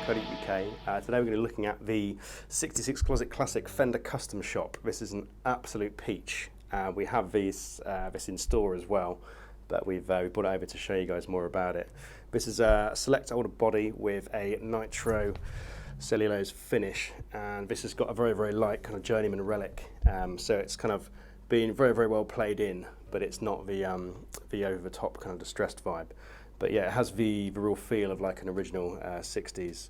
today we're going to be looking at the 66 Closet Classic Fender Custom Shop. This is an absolute peach. We have this in store as well, but we've brought it over to show you guys more about it. This is a select older body with a nitro cellulose finish, and this has got a very light kind of journeyman relic, so it's kind of been very well played in, but it's not the over the top kind of distressed vibe. But yeah, it has the real feel of like an original 60s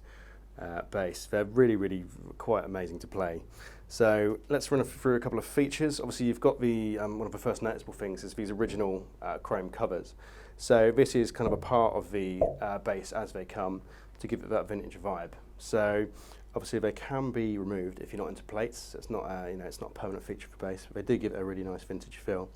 bass. They're really quite amazing to play. So let's run through a couple of features. Obviously you've got the one of the first noticeable things is these original chrome covers. So this is kind of a part of the bass as they come to give it that vintage vibe. So obviously they can be removed if you're not into plates. It's not it's not a permanent feature for bass, but they do give it a really nice vintage feel.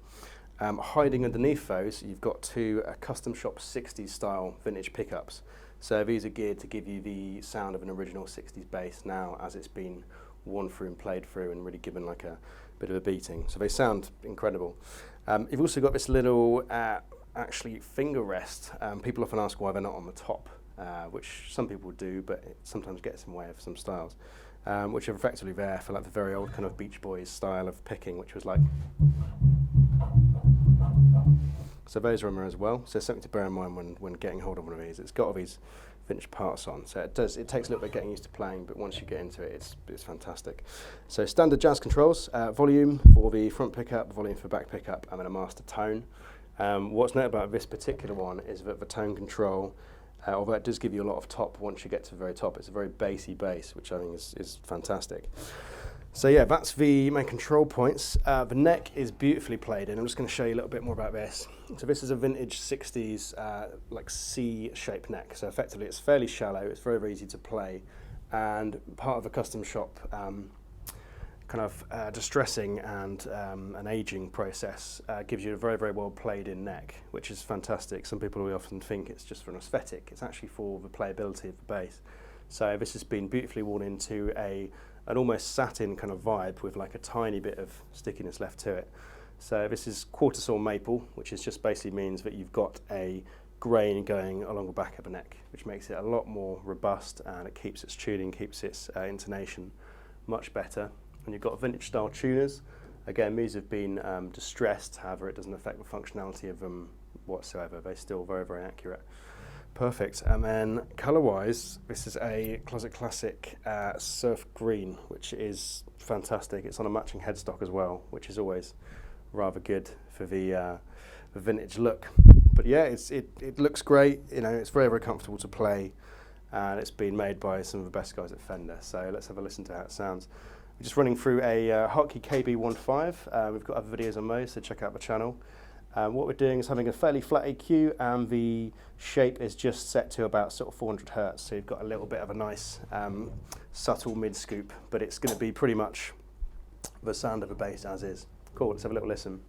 Hiding underneath those, you've got two Custom Shop 60s style vintage pickups. So these are geared to give you the sound of an original 60s bass now as it's been worn through and played through and really given like a bit of a beating. So they sound incredible. You've also got this little actually finger rest. People often ask why they're not on the top, which some people do, but it sometimes gets in the way of some styles, which are effectively there for like the very old kind of Beach Boys style of picking, which was like. So those are on there as well. So something to bear in mind when getting hold of one of these. It's got all these vintage parts on, so it takes a little bit getting used to playing, but once you get into it, it's fantastic. So standard jazz controls, volume for the front pickup, volume for back pickup, and then a master tone. What's nice about this particular one is that the tone control, although it does give you a lot of top once you get to the very top, it's a very bassy bass, which I think is fantastic. So yeah, that's the main control points. The neck is beautifully played in. I'm just going to show you a little bit more about this. So this is a vintage 60s like C-shaped neck. So effectively it's fairly shallow, it's very easy to play, and part of a custom shop kind of distressing and an aging process gives you a very well played in neck, which is fantastic. Some people will often think it's just for an aesthetic. It's actually for the playability of the bass. So this has been beautifully worn into an almost satin kind of vibe with like a tiny bit of stickiness left to it. So this is quarter saw maple, which is just basically means that you've got a grain going along the back of the neck, which makes it a lot more robust, and it keeps its tuning, keeps its intonation much better. And you've got vintage style tuners. Again, these have been distressed, however it doesn't affect the functionality of them whatsoever. They're still very accurate. Perfect. And then colour-wise, this is a Closet Classic surf green, which is fantastic. It's on a matching headstock as well, which is always rather good for the vintage look. But yeah, it looks great. You know, it's very comfortable to play, and it's been made by some of the best guys at Fender. So let's have a listen to how it sounds. We're just running through a Hotkey KB15. We've got other videos on those, so check out the channel. What we're doing is having a fairly flat EQ, and the shape is just set to about sort of 400 Hertz, so you've got a little bit of a nice subtle mid scoop, but it's going to be pretty much the sound of a bass as is. Cool, let's have a little listen.